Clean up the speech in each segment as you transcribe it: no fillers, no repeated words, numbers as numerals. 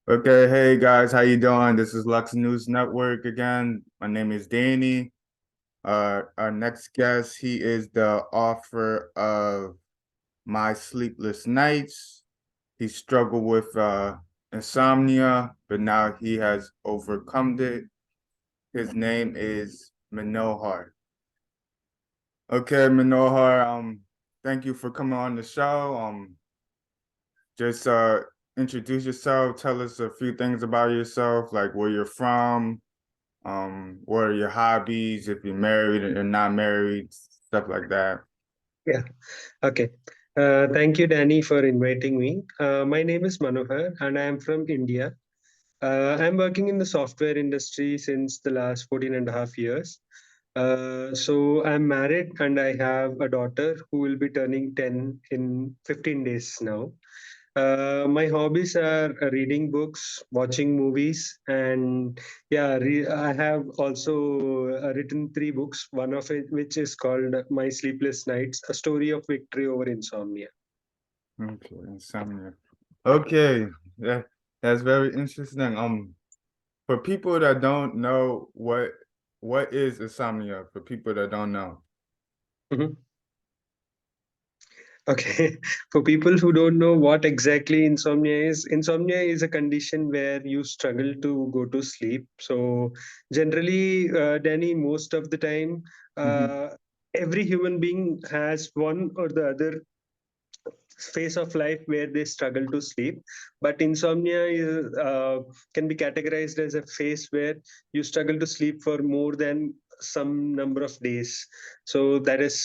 Okay, hey guys, how you doing? This is Lux News Network again. My name is Danny. Our next guest, he is the author of My Sleepless Nights. He struggled with insomnia, but now he has overcome it. His name is Manohar. Okay, Manohar, thank you for coming on the show. Just introduce yourself, tell us a few things about yourself, like where you're from, what are your hobbies, if you're married or not married, stuff like that. Yeah, okay. Thank you, Danny, for inviting me. My name is Manohar, and I am from India. I'm working in the software industry since the last 14 and a half years. So I'm married and I have a daughter who will be turning 10 in 15 days now. My hobbies are reading books, watching movies, and I have also written three books. One of it, which is called My Sleepless Nights: A Story of Victory Over Insomnia. Okay, insomnia. Okay, that's very interesting. For people that don't know what is insomnia, for people that don't know. Mhm. Okay, for people who don't know what exactly insomnia is a condition where you struggle to go to sleep. So, generally, Danny, most of the time, Hmm. uh, every human being has one or the other phase of life where they struggle to sleep, but insomnia can be categorized as a phase where you struggle to sleep for more than some number of days. So that is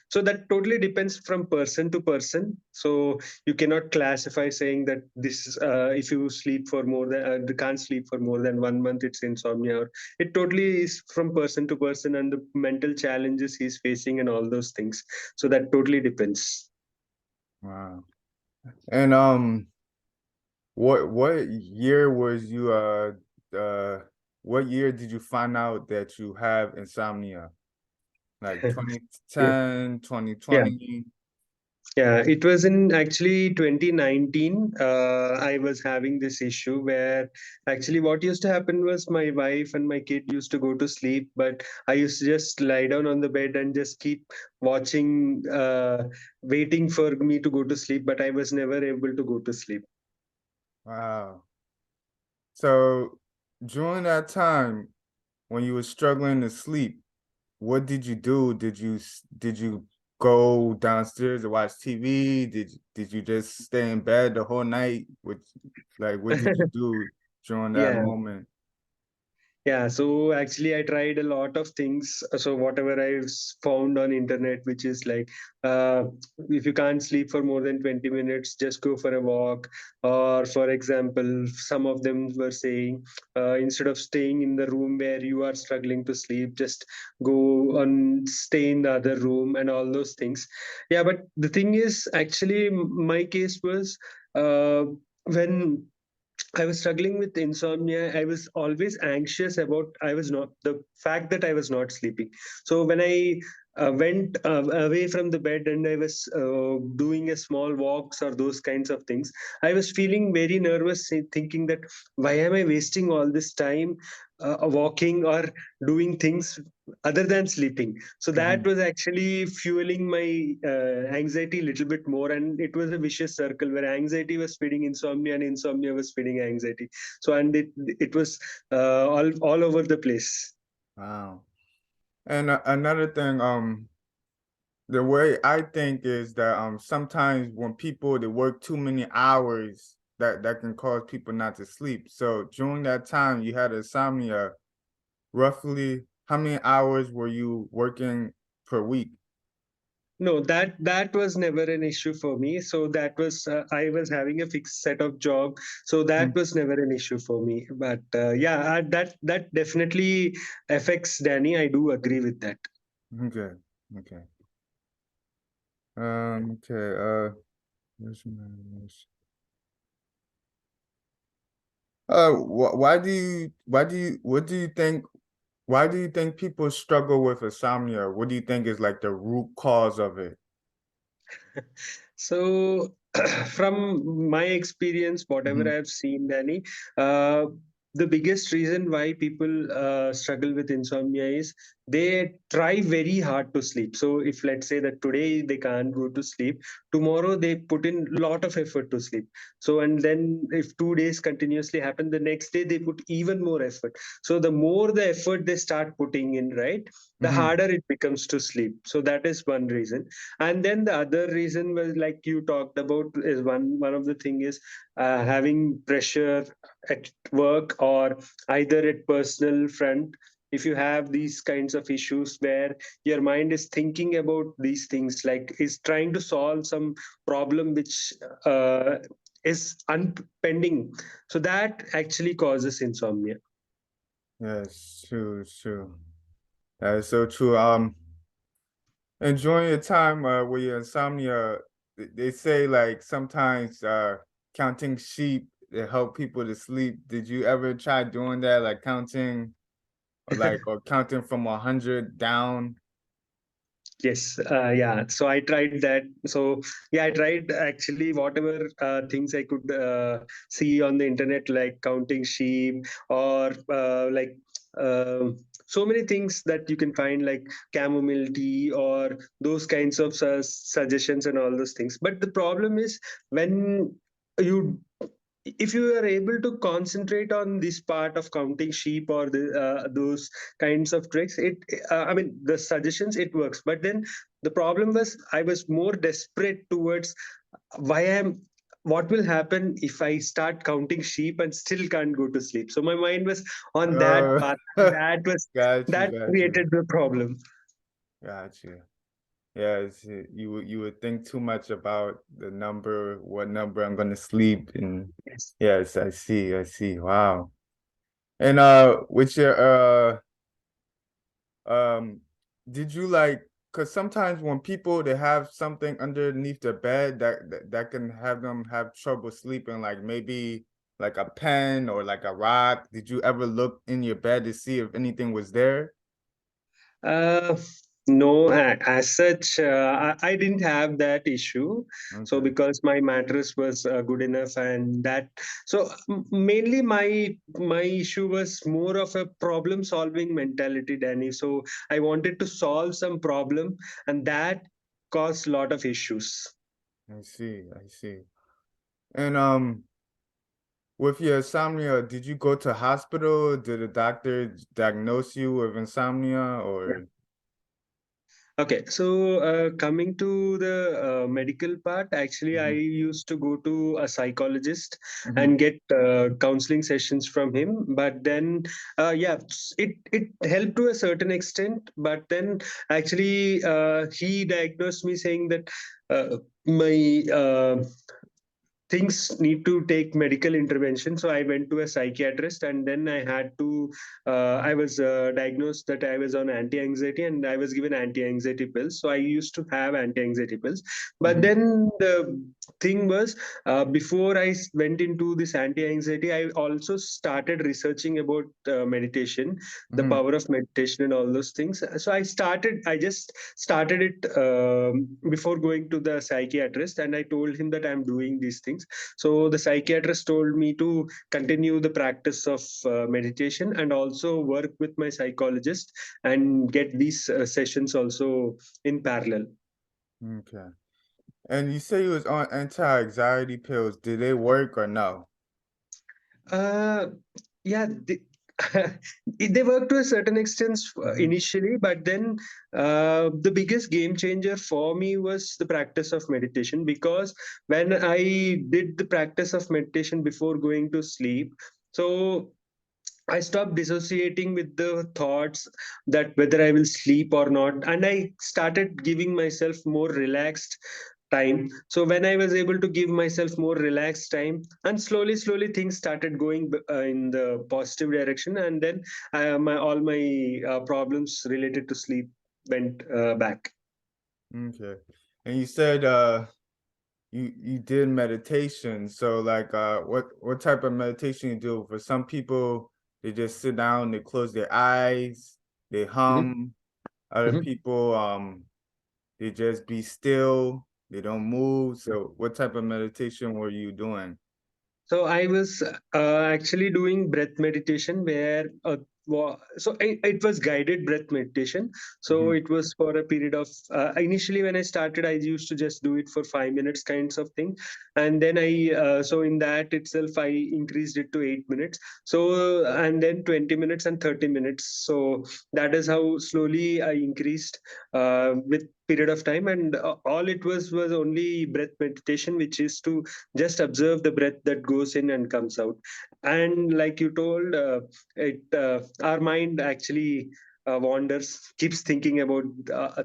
so that totally depends from person to person. So you cannot classify saying that this if you sleep for more than can't sleep for more than 1 month, it's insomnia. Or it totally is from person to person and the mental challenges he's facing and all those things. So that totally depends. Wow. And what year was you what year did you find out that you have insomnia? Like Yeah, 2010, yeah, 2020? yeah. It was in actually 2019. I was having this issue where actually what used to happen was my wife and my kid used to go to sleep, but I used to just lie down on the bed and just keep watching, waiting for me to go to sleep, but I was never able to go to sleep. Wow. So during that time when you were struggling to sleep, what did you do? Did you go downstairs to watch TV? Did you just stay in bed the whole night? What did you do during that Yeah. moment? Yeah, so actually I tried a lot of things. So whatever found on internet, which is like, uh, if you can't sleep for more than 20 minutes, just go for a walk. Or for example, some of them were saying, instead of staying in the room where you are struggling to sleep, just go and stay in the other room and all those things. Yeah, but the thing is, actually, my case was when I was struggling with insomnia. I was always anxious about I was not the fact that I was not sleeping. So when I went away from the bed and I was doing a small walks or those kinds of things, I was feeling very nervous, thinking that why am I wasting all this time walking or doing things other than sleeping. So that Mhm. was actually fueling my anxiety a little bit more, and it was a vicious circle where anxiety was feeding insomnia and insomnia was feeding anxiety. So and it was all over the place. Wow. And another thing, the way I think is that sometimes when people they work too many hours, that can cause people not to sleep. So during that time you had insomnia, roughly how many hours were you working per week? No, that was never an issue for me. So that was I was having a fixed set of job, so that Mm. was never an issue for me. But that definitely affects Danny. I do agree with that. Okay, okay. Okay, where's my list? What do you think, why do you think people struggle with insomnia? What do you think is like the root cause of it? So from my experience, whatever Hmm. I've seen, Danny, uh, the biggest reason why people struggle with insomnia is they try very hard to sleep. So if let's say that today they can't go to sleep, tomorrow they put in lot of effort to sleep. So and then if 2 days continuously happen, the next day they put even more effort. So the more the effort they start putting in, right, the Hmm. harder it becomes to sleep. So that is one reason. And then the other reason was like you talked about is one of the thing is having pressure at work or either at personal front. If you have these kinds of issues where your mind is thinking about these things, like is trying to solve some problem which is unpending, so that actually causes insomnia. Yes, true, true. That is so true. Enjoying your time with your insomnia, they say like sometimes counting sheep to help people to sleep. Did you ever try doing that, like counting or counting from 100 down? Yes, yeah. So I tried that. So yeah, I tried actually whatever things I could see on the internet, like counting sheep or so many things that you can find, like chamomile tea or those kinds of suggestions and all those things. But the problem is when you if you are able to concentrate on this part of counting sheep or those kinds of tricks, it I mean the suggestions, it works. But then the problem was I was more desperate towards why I'm what will happen if I start counting sheep and still can't go to sleep. So my mind was on that Oh, path. That was that got you, created the problem. got you. Yes, you would think too much about the number, what number I'm gonna sleep, and Yes. yes, I see, I see. Wow. And with your um, did you like? Because sometimes when people they have something underneath their bed that can have them have trouble sleeping, like maybe like a pen or like a rock. Did you ever look in your bed to see if anything was there? Uh, no, as such, I didn't have that issue. So Okay, because my mattress was good enough, and that, so mainly my issue was more of a problem solving mentality, Danny. So I wanted to solve some problem, and that caused a lot of issues. I see, I see. And with your insomnia, did you go to hospital? Did a doctor diagnose you with insomnia or? Okay, so coming to the medical part, actually, I Hmm. used to go to a psychologist Hmm. and get counseling sessions from him. But then, yeah, it helped to a certain extent. But then, actually, he diagnosed me saying that my things need to take medical intervention. So I went to a psychiatrist, and then I had to I was diagnosed that I was on anti-anxiety, and I was given anti-anxiety pills. So I used to have anti-anxiety pills. But Hmm. then the thing was, before I went into this anti-anxiety, I also started researching about meditation, the Hmm. power of meditation and all those things. So I just started it before going to the psychiatrist, and I told him that I'm doing these things. So the psychiatrist told me to continue the practice of meditation and also work with my psychologist and get these sessions also in parallel. Okay. And you say you was on anti-anxiety pills. Did they work or no? Uh, yeah, they work to a certain extent Hmm. initially, but then the biggest game changer for me was the practice of meditation, because when I did the practice of meditation before going to sleep, so I stopped dissociating with the thoughts that whether I will sleep or not, and I started giving myself more relaxed time. So when I was able to give myself more relaxed time, and slowly things started going in the positive direction, and then my all my problems related to sleep went back. Okay. And you said you did meditation. So like what type of meditation you do? For some people, they just sit down, they close their eyes, they Mhm, hum. Other mhm. people they just be still. they don't move. So what type of meditation were you doing? So I was actually doing breath meditation where it was guided breath meditation. So Hmm. it was for a period of initially when I started, I used to just do it for 5 minutes kinds of thing, and then so in that itself I increased it to 8 minutes. So and then 20 minutes and 30 minutes. So that is how slowly I increased with period of time, and all it was only breath meditation, which is to just observe the breath that goes in and comes out. And like you told, it our mind actually wanders, keeps thinking about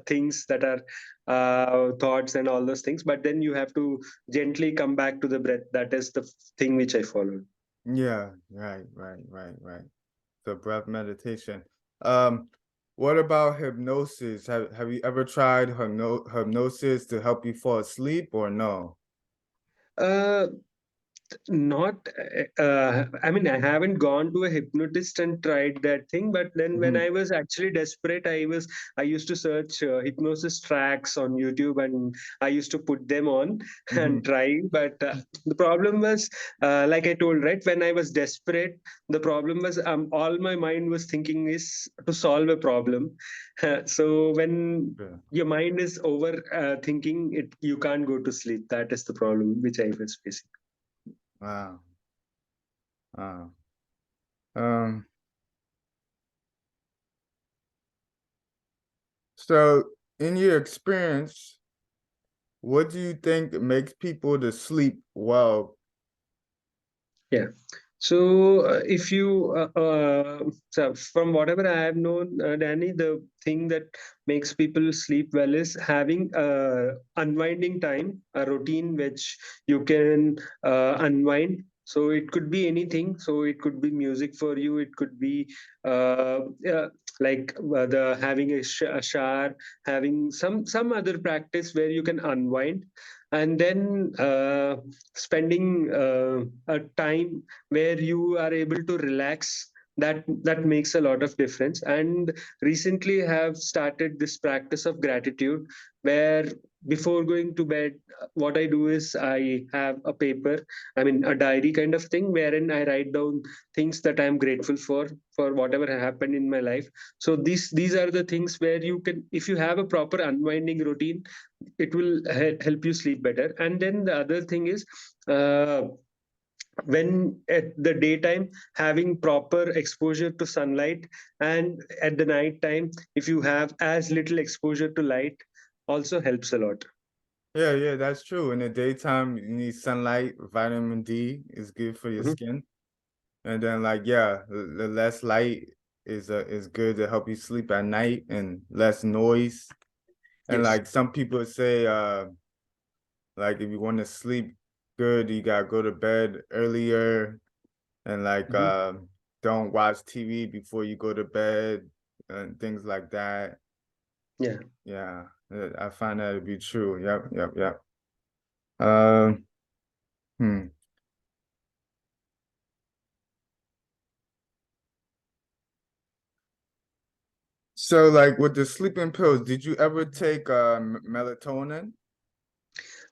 things that are thoughts and all those things, but then you have to gently come back to the breath. That is the thing which I followed. Yeah, right. So breath meditation. Um, what about hypnosis? Have you ever tried hypnosis to help you fall asleep or no? uh, Not, I mean, I haven't gone to a hypnotist and tried that thing, but then when Hmm. I was actually desperate, I used to search hypnosis tracks on YouTube, and I used to put them on Hmm. and try. But the problem was, like I told, right, when I was desperate, the problem was all my mind was thinking is to solve a problem. So when Yeah. your mind is over thinking, it you can't go to sleep. That is the problem which I was facing. Wow. Wow. Um, so in your experience, what do you think makes people to sleep well? Yeah. So, if you, so from whatever I have known, Danny, the thing that makes people sleep well is having a unwinding time, a routine which you can unwind. So it could be anything. So it could be music for you. It could be like the having a shower, having some other practice where you can unwind, and then spending a time where you are able to relax. That makes a lot of difference. And recently have started this practice of gratitude, where before going to bed, what I do is I have a paper, I mean a diary kind of thing, wherein I write down things that I'm grateful for whatever happened in my life. So these are the things where you can, if you have a proper unwinding routine, it will help you sleep better. And then the other thing is, uh, when at the daytime, having proper exposure to sunlight, and at the night time, if you have as little exposure to light, also helps a lot. Yeah, that's true. In the daytime, you need sunlight. Vitamin D is good for your Mhm. skin. And then like yeah, the less light is good to help you sleep at night and less noise. And Yes. like some people say like if you want to sleep good, you gotta go to bed earlier and like Mhm. don't watch TV before you go to bed and things like that. Yeah. Yeah, I find that to be true. Yep. Um, hmm. So like with the sleeping pills, did you ever take melatonin?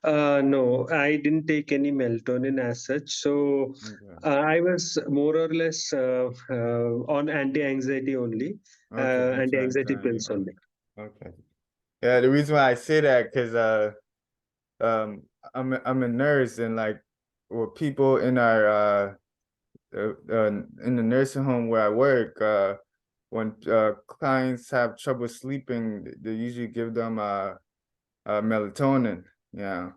No, I didn't take any melatonin as such. So Okay. I was more or less on anti-anxiety only, Okay, anti-anxiety anti-anxiety. pills only. Okay. Yeah, the reason why I say that because um I'm a nurse and like well people in our in the nursing home where I work when clients have trouble sleeping they usually give them melatonin. Yeah.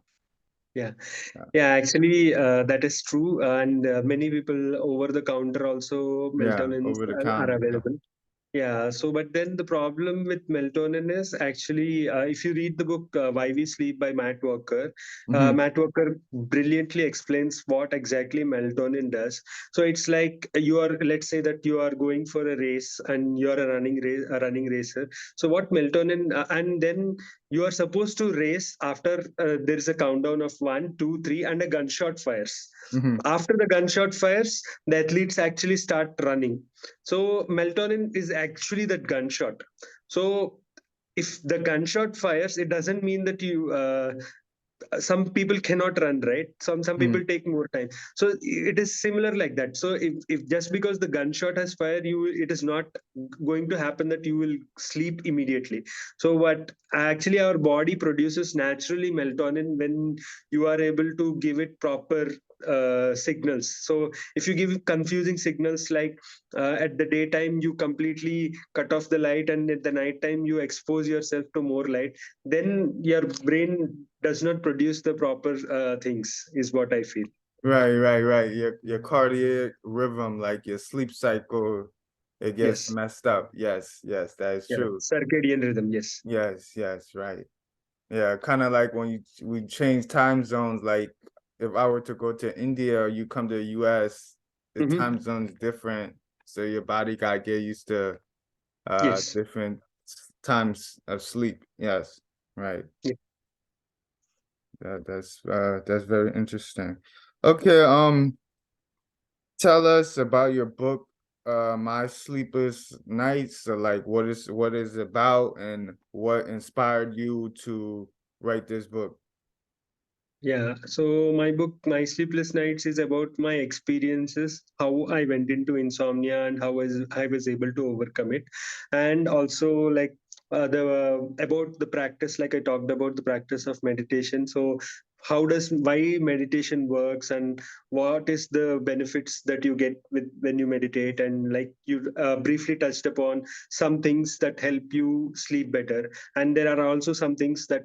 Yeah. Yeah, Yeah, actually, that is true. And many people over the counter also yeah, melatonin over the are counter. Yeah. available. Yeah, so but then the problem with melatonin is actually, if you read the book Why We Sleep by Hmm. Matt Walker brilliantly explains what exactly melatonin does. So it's like you are, let's say that you are going for a race and you are a running racer. So what melatonin, and then you are supposed to race after there is a countdown of 1, 2, 3, and a gunshot fires. Hmm. After the gunshot fires, the athletes actually start running. So melatonin is actually that gunshot. So if the gunshot fires, it doesn't mean that some people cannot run, right? Some Mm. people take more time. So it is similar like that. So if just because the gunshot has fired, it is not going to happen that you will sleep immediately. So what actually our body produces naturally melatonin when you are able to give it proper signals. So if you give confusing signals, like at the daytime you completely cut off the light, and at the night time you expose yourself to more light, then your brain does not produce the proper things, is what I feel. Right, right, right. Your cardiac rhythm, like your sleep cycle, it gets Yes. messed up. Yes, yes, that is Yeah, true. circadian rhythm, yes. Yes, yes, right. Yeah, kind of like when we change time zones, like if I were to go to India or you come to the US, the Hmm. time zone's different. So your body gotta get used to Yes. different times of sleep. Yes, right. Yeah. That's very interesting. Okay, tell us about your book, My Sleepless Nights. So like what is it about and what inspired you to write this book? Yeah, so my book, My Sleepless Nights, is about my experiences, how I went into insomnia and how I was able to overcome it, and also like the about the practice, like I talked about the practice of meditation. So how does why meditation works, and what is the benefits that you get with when you meditate, and like you briefly touched upon some things that help you sleep better, and there are also some things that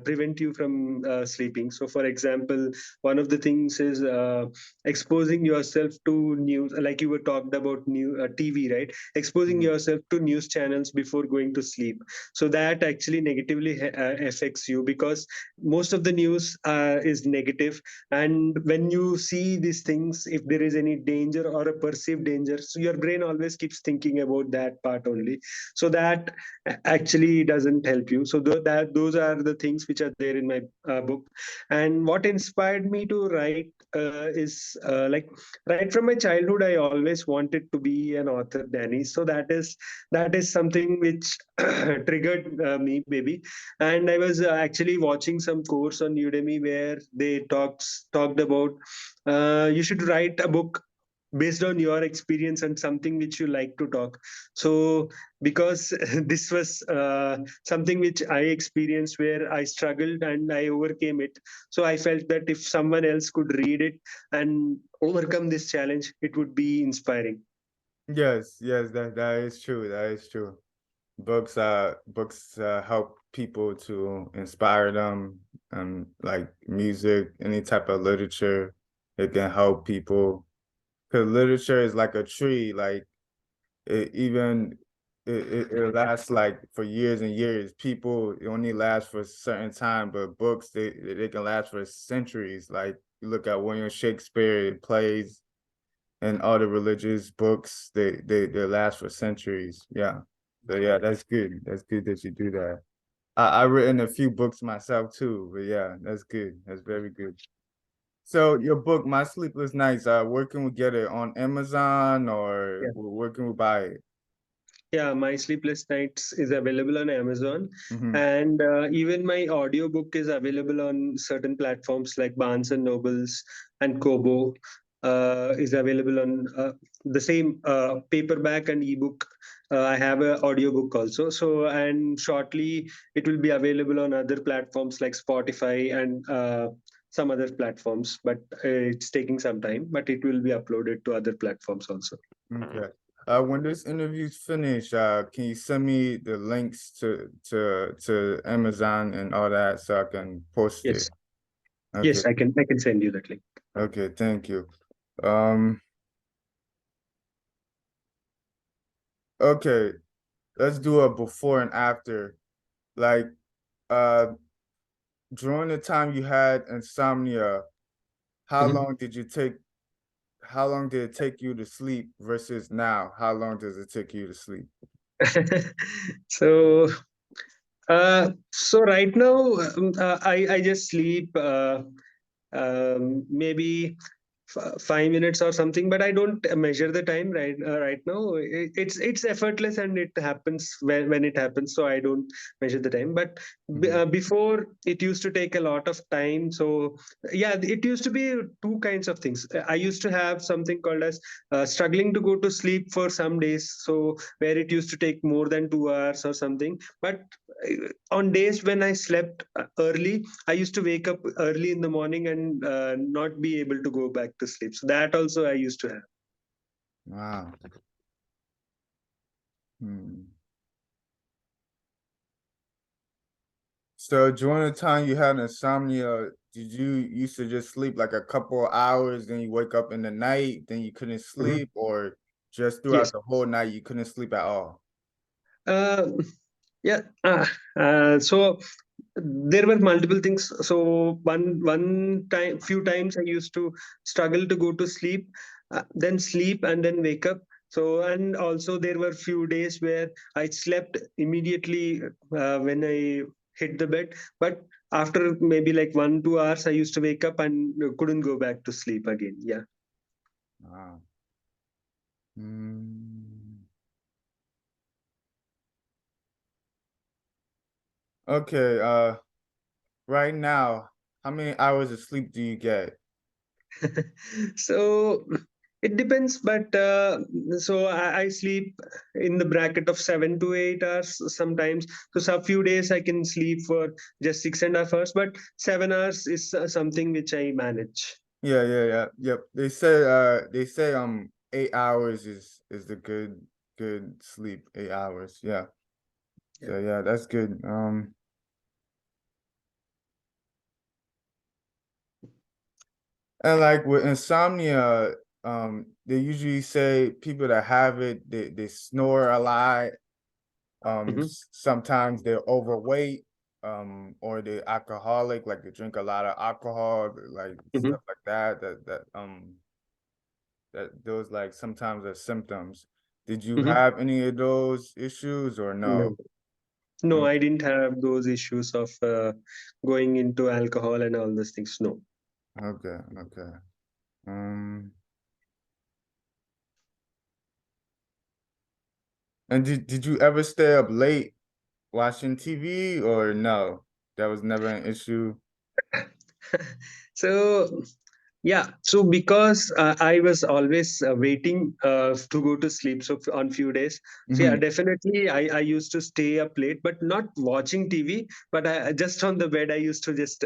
prevent you from sleeping. So, for example, one of the things is exposing yourself to news, like you were talked about new TV, right? Exposing Mhm. yourself to news channels before going to sleep. So that actually negatively affects you, because most of the news is negative, and when you see these things, if there is any danger or a perceived danger, so your brain always keeps thinking about that part only. So that actually doesn't help you. So that those are the things which are there in my book. And what inspired me to write is like right from my childhood I always wanted to be an author, Danny. So that is something which triggered me maybe. And I was actually watching some course on Udemy where they talked about you should write a book based on your experience and something which you like to talk. So because this was something which I experienced, where I struggled and I overcame it, so I felt that if someone else could read it and overcome this challenge, it would be inspiring. Yes, yes, that is true. That is true. Books help people to inspire them, like music, any type of literature, it can help people. Because literature is like a tree, like it even it lasts like for years and years. People it only lasts for a certain time, but books they can last for centuries. Like you look at William Shakespeare plays and all the religious books, they last for centuries. Yeah. So yeah, that's good. That's good that you do that. I've written a few books myself too, but yeah, that's good. That's very good. So your book, My Sleepless Nights, where can we get it? On Amazon or where can we buy it? Yeah, My Sleepless Nights is available on Amazon, Mm-hmm. and even my audiobook is available on certain platforms like Barnes and Nobles and Kobo. Is available on the same paperback and ebook. I have an audiobook also. So, and shortly it will be available on other platforms like Spotify and some other platforms. But it's taking some time. But it will be uploaded to other platforms also. Okay. When this interview's finished, can you send me the links to Amazon and all that so I can post it? Yes, Okay. yes, I can send you that link. Okay, thank you. Um, okay, let's do a before and after. Like, uh, during the time you had insomnia, how Mhm. long did you take, how long did it take you to sleep versus now? How long does it take you to sleep? So, so right now, I just sleep maybe 5 minutes or something, but I don't measure the time right now. It's effortless and it happens when it happens, so I don't measure the time. But Mhm. before, it used to take a lot of time. So yeah, it used to be two kinds of things. I used to have something called as struggling to go to sleep for some days, so where it used to take more than 2 hours or something. But on days when I slept early, I used to wake up early in the morning and not be able to go back to sleep. So that also I used to have. Wow. Hmm. So during the time you had insomnia, did you used to just sleep like a couple of hours, then you wake up in the night, then you couldn't Mhm. sleep, or just Yes. throughout the whole night you couldn't sleep at all? Uh, yeah. So there were multiple things. So one time, few times I used to struggle to go to sleep, then sleep and then wake up. So, and also there were few days where I slept immediately when I hit the bed, but after maybe like 1 2 hours I used to wake up and couldn't go back to sleep again. Yeah. Wow. Mm. Okay, right now, how many hours of sleep do you get? So it depends, but so I sleep in the bracket of 7 to 8 hours sometimes. So some few days I can sleep for just 6.5 hours, but 7 hours is something which I manage. Yeah, yeah, yeah, yep. They say 8 hours is the good sleep, 8 hours. Yeah. Yeah. So yeah, that's good. And like with insomnia, they usually say people that have it, they snore a lot. Mhm, Sometimes they're overweight, or they're alcoholic, like they drink a lot of alcohol, like mhm, stuff like that. That those like sometimes are symptoms. Did you mhm. have any of those issues or no? No, no, I Okay, didn't have those issues of going into alcohol and all those things. No. okay, okay. Um, and did you ever stay up late watching TV or no? That was never an issue. So yeah, so because I was always waiting to go to sleep, so on few days, so yeah, Hmm. definitely I used to stay up late, but not watching TV, but just on the bed I used to just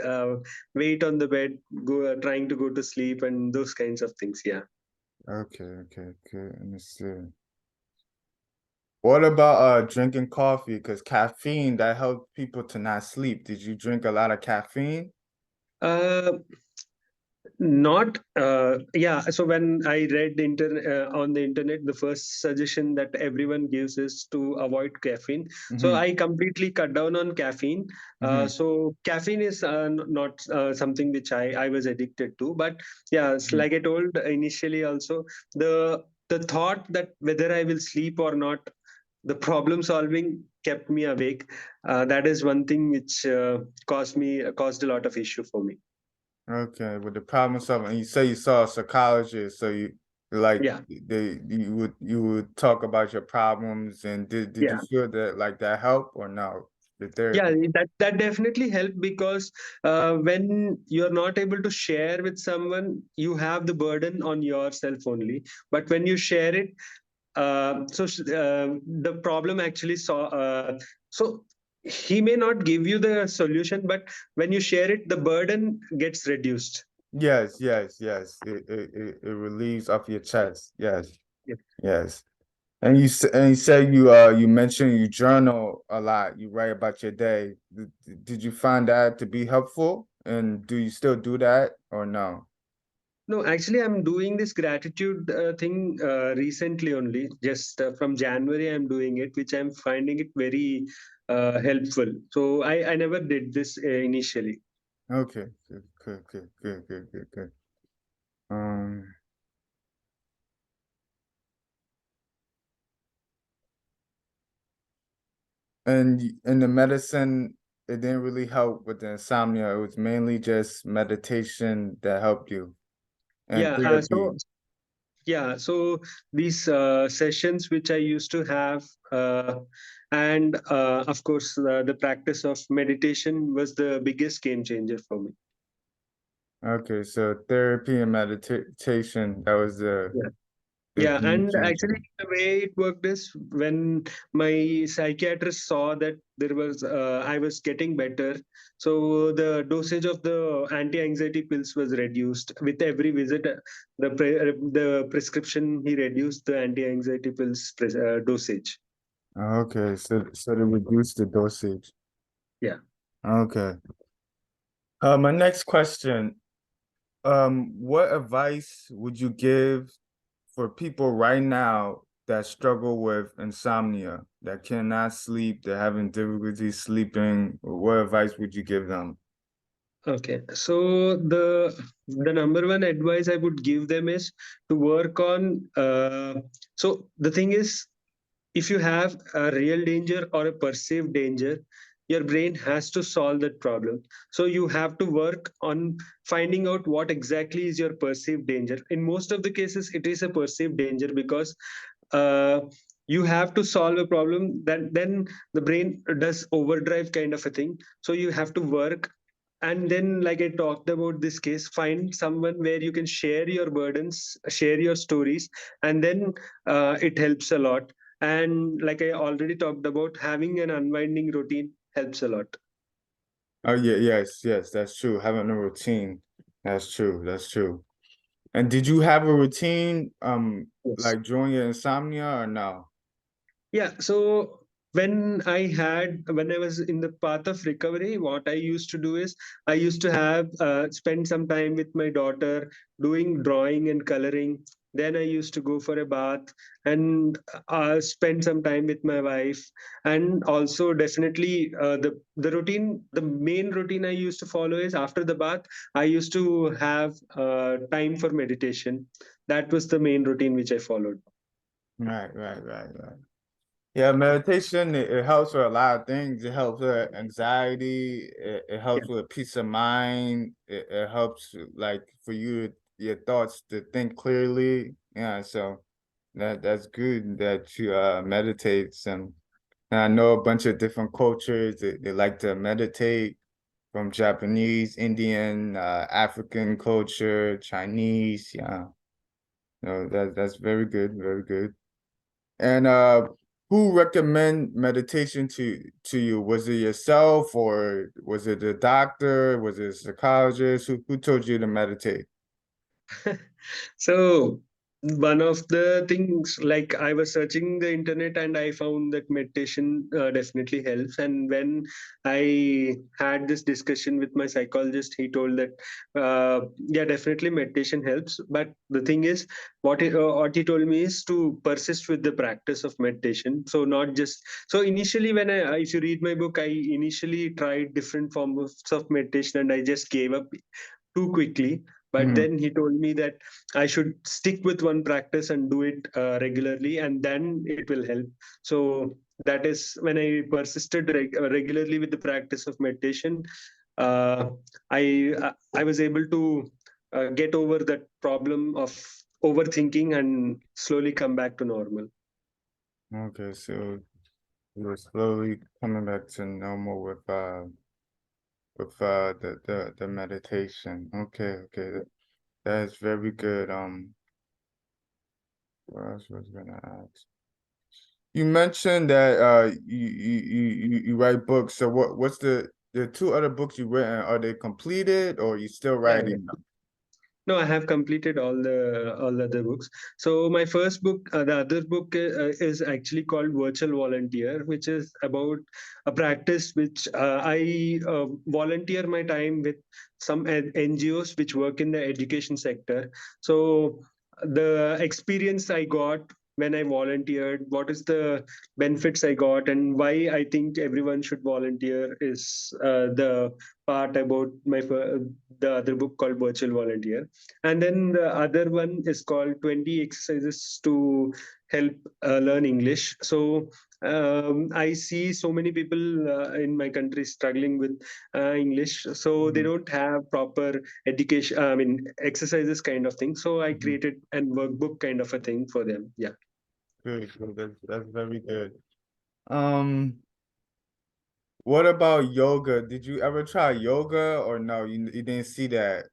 wait on the bed, go trying to go to sleep and those kinds of things. Yeah. Okay, okay, okay. Let me see. What about drinking coffee? Because caffeine that helps people to not sleep. Did you drink a lot of caffeine? Uh, Not yeah, so when I read on the internet, the first suggestion that everyone gives is to avoid caffeine. So Hmm. I completely cut down on caffeine. Hmm. So caffeine is not something which I was addicted to, but yeah, it's Hmm. like I told initially also, the thought that whether I will sleep or not, the problem solving kept me awake. That is one thing which caused a lot of issue for me. Okay, with the problem solving, you say you saw a psychologist, so you like Yeah. you would talk about your problems, and did you Yeah. feel that like that help or no? The Yeah, therapy. that definitely helped because when you're not able to share with someone, you have the burden on yourself only. But when you share it, the problem actually so he may not give you the solution, but when you share it, the burden gets reduced. Yes, yes, yes. It relieves off your chest. Yes, Yeah. yes. And you said you mentioned you journal a lot. You write about your day. Did you find that to be helpful? And do you still do that or no? No, actually, I'm doing this gratitude thing recently only. Just from January, I'm doing it, which I'm finding it very helpful. So I never did this initially. Okay, good, good, good, good, good, good, good. Um, and the medicine, it didn't really help with the insomnia. It was mainly just meditation that helped you. and Yeah. therapy. So these sessions which I used to have, and of course, the practice of meditation was the biggest game changer for me. Okay, so therapy and meditation, that was Yeah. the Yeah, game and changer. actually, the way it worked is when my psychiatrist saw that I was getting better, so the dosage of the anti-anxiety pills was reduced with every visit. The prescription he reduced the anti-anxiety pills dosage. Okay, so they reduce the dosage. Yeah. Okay. My next question, what advice would you give for people right now that struggle with insomnia, that cannot sleep, they're having difficulty sleeping? What advice would you give them? Okay. So the number one advice I would give them is to work on. So the thing is, if you have a real danger or a perceived danger, your brain has to solve that problem. So you have to work on finding out what exactly is your perceived danger. In most of the cases, it is a perceived danger because uh, you have to solve a problem that then the brain does overdrive kind of a thing. So you have to work, and then like I talked about this case, find someone where you can share your burdens, share your stories, and then it helps a lot. And like I already talked about, having an unwinding routine helps a lot. Oh yeah, yes, that's true. Having a routine. That's true. That's true. And did you have a routine Yes. like during your insomnia or no? Yeah. So when I was in the path of recovery, what I used to do is I used to have spend some time with my daughter doing drawing and coloring. Then I used to go for a bath and spend some time with my wife. And also definitely the main routine I used to follow is after the bath, I used to have time for meditation. That was the main routine which I followed. Right. Yeah, meditation, it helps with a lot of things. It helps with anxiety. It helps with peace of mind. It helps like for you your thoughts to think clearly. Yeah, so that's good that you meditate some. And I know a bunch of different cultures they like to meditate from Japanese, Indian, African culture, Chinese. Yeah, no, that's very good, very good. And who recommend meditation to you? Was it yourself or was it a doctor? Was it a psychologist? Who told you to meditate? So one of the things, like I was searching the internet and I found that meditation definitely helps. And when I had this discussion with my psychologist, he told that yeah, definitely meditation helps. But the thing is, what he told me is to persist with the practice of meditation. So not just so initially when if you read my book, I initially tried different forms of meditation and I just gave up too quickly. But Mhm. then he told me that I should stick with one practice and do it regularly, and then it will help. So that is when I persisted regularly with the practice of meditation. Uh, I was able to get over that problem of overthinking and slowly come back to normal. Okay, so you're slowly coming back to normal with the meditation. Okay, that is very good. What else was I gonna ask? You mentioned that you write books. So what's the two other books you written? Are they completed or you still Yeah. writing them? No, I have completed all the other books. So my first book, the other book is actually called Virtual Volunteer, which is about a practice which I volunteer my time with some NGOs which work in the education sector. So the experience I got when I volunteered, what is the benefits I got, and why I think everyone should volunteer is the part about the other book called Virtual Volunteer, and then the other one is called 20 Exercises to Help Learn English. So I see so many people in my country struggling with English, so they Mhm, don't have proper education. I mean, exercises kind of thing. So I mhm. created a workbook kind of a thing for them. Yeah. Good, good. That's very good. Um, what about yoga? Did you ever try yoga or no? You didn't see that.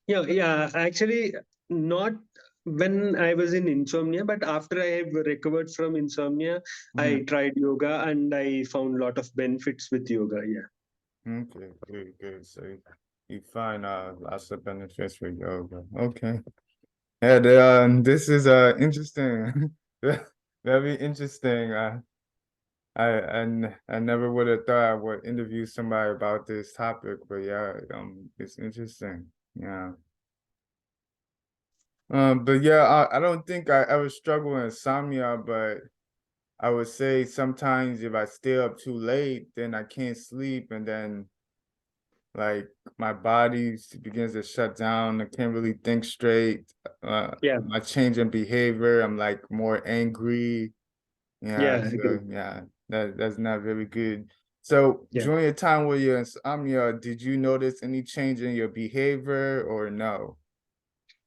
Yeah, yeah. Actually, not when I was in insomnia, but after I have recovered from insomnia, I Mhm. tried yoga and I found a lot of benefits with yoga. Yeah. Okay, good, good. So you find lots of benefits with yoga. Okay. Yeah, this is interesting. Very interesting. I never would have thought I would interview somebody about this topic, but yeah, it's interesting. Yeah. But yeah, I don't think I ever struggle with insomnia, but I would say sometimes if I stay up too late, then I can't sleep, and then like my body begins to shut down. I can't really think straight. Yeah. My change in behavior, I'm like more angry. Yeah, Yeah. I so agree. yeah, that's not very good. So Yeah. during your time with your insomnia, did you notice any change in your behavior or no?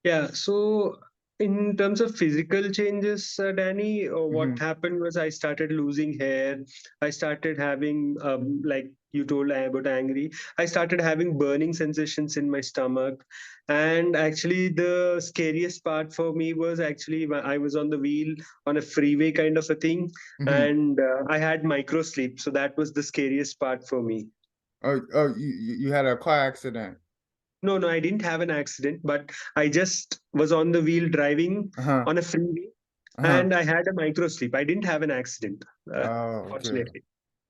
Yeah, so in terms of physical changes, Danny, what Hmm. happened was I started losing hair. I started having, like you told about angry, I started having burning sensations in my stomach. And actually, the scariest part for me was actually when I was on the wheel on a freeway kind of a thing, Hmm. and I had micro sleep. So that was the scariest part for me. Oh, you had a car accident. No, no, I didn't have an accident, but I just was on the wheel driving Uh-huh. on a freeway Uh-huh. and I had a micro sleep. I didn't have an accident, Oh, okay. fortunately.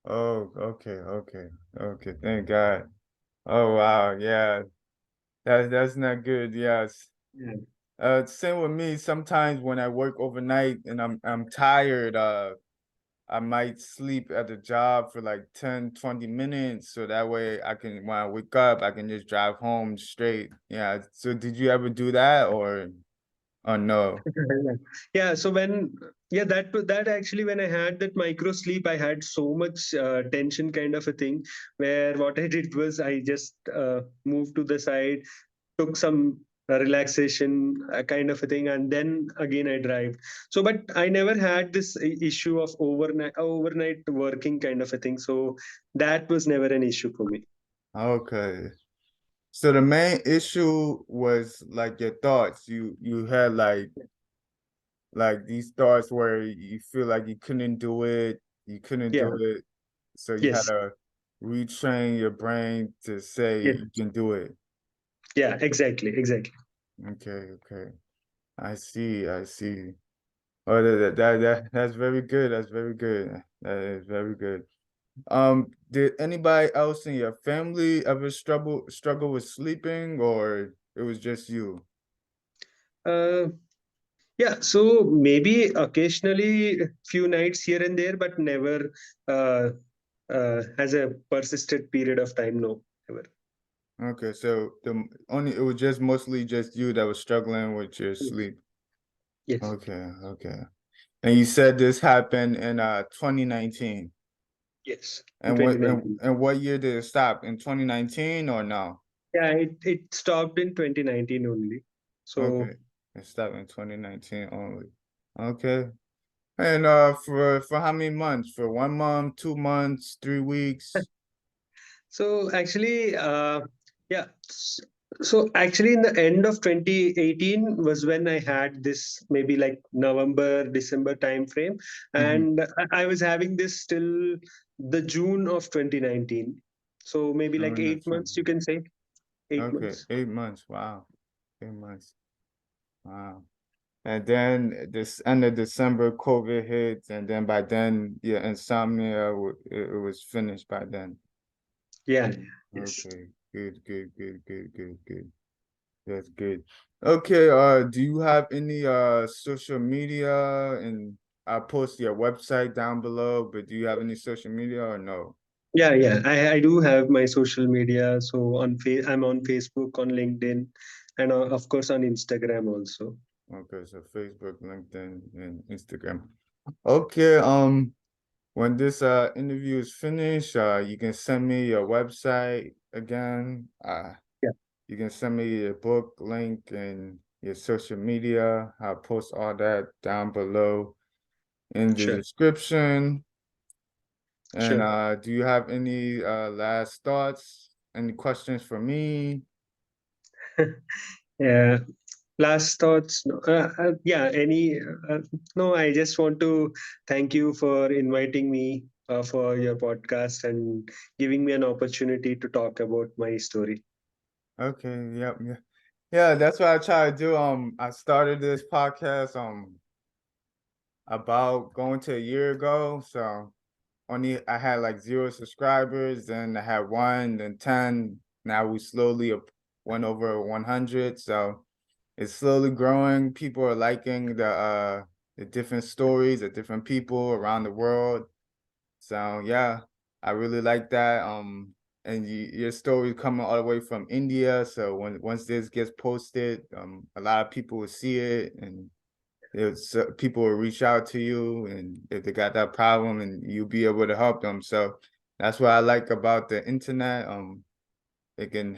Oh, okay, okay, okay. Thank God. Oh, wow. Yeah, that's not good. Yes. Yeah. Same with me. Sometimes when I work overnight and I'm tired, I might sleep at the job for like 10, 20 minutes. So that way I can, when I wake up, I can just drive home straight. Yeah. So did you ever do that or no? Yeah, so yeah, that actually, when I had that micro sleep, I had so much tension kind of a thing where what I did was I just moved to the side, took some relaxation kind of a thing, and then again I drive. So but I never had this issue of overnight working kind of a thing, so that was never an issue for me. Okay. So the main issue was like your thoughts. You had like these thoughts where you feel like you couldn't Yeah. do it. So you had Yes. to retrain your brain to say Yes. you can do it. Yeah, exactly, exactly. Okay, okay. I see, I see. Oh, that's very good. That's very good. That is very good. Did anybody else in your family ever struggle with sleeping, or it was just you? uh, yeah, so maybe occasionally few nights here and there, but never uh, as a persistent period of time, no, never. Okay, so it was just mostly just you that was struggling with your Yes. sleep. Yes. Okay, okay. And you said this happened in 2019. Yes, in And 2019. what year did it stop? In 2019 or no? Yeah, it stopped in 2019 only. Okay. So It stopped in 2019 only. Okay. And for how many months? For 1 month, 2 months, 3 weeks? so actually, yeah. So actually, in the end of 2018 was when I had this, maybe like November, December time frame, Hmm. and I was having this till the June of 2019. So maybe like During that 8 months, you time. can say, eight Okay, months. 8 months. Wow. 8 months. Wow. And then this end of December, COVID hits, and then by then, yeah, insomnia, it was finished by then. Yeah. Yes. Okay, good, good, good, good, good, good. That's good. Okay, do you have any social media? And I'll post your website down below, but do you have any social media or no? Yeah. I do have my social media. So I'm on Facebook, on LinkedIn, and of course on Instagram also. Okay, so Facebook, LinkedIn, and Instagram. Okay, when this interview is finished, you can send me your website again. Yeah, You can send me your book link and your social media. I'll post all that down below in the sure, description. And sure. do you have any last thoughts? Any questions for me? Yeah. Last thoughts? No. Yeah. No, I just want to thank you for inviting me for your podcast and giving me an opportunity to talk about my story. Okay, yep, yeah. Yeah, that's what I try to do. I started this podcast about going to a year ago. So only I had like 0 subscribers, then I had one, then 10. Now we slowly went over 100. So it's slowly growing. People are liking the different stories of different people around the world. So yeah, I really like that. And your story coming all the way from India. So once this gets posted, a lot of people will see it, and people will reach out to you, and if they got that problem, and you'll be able to help them. So that's what I like about the internet. It can help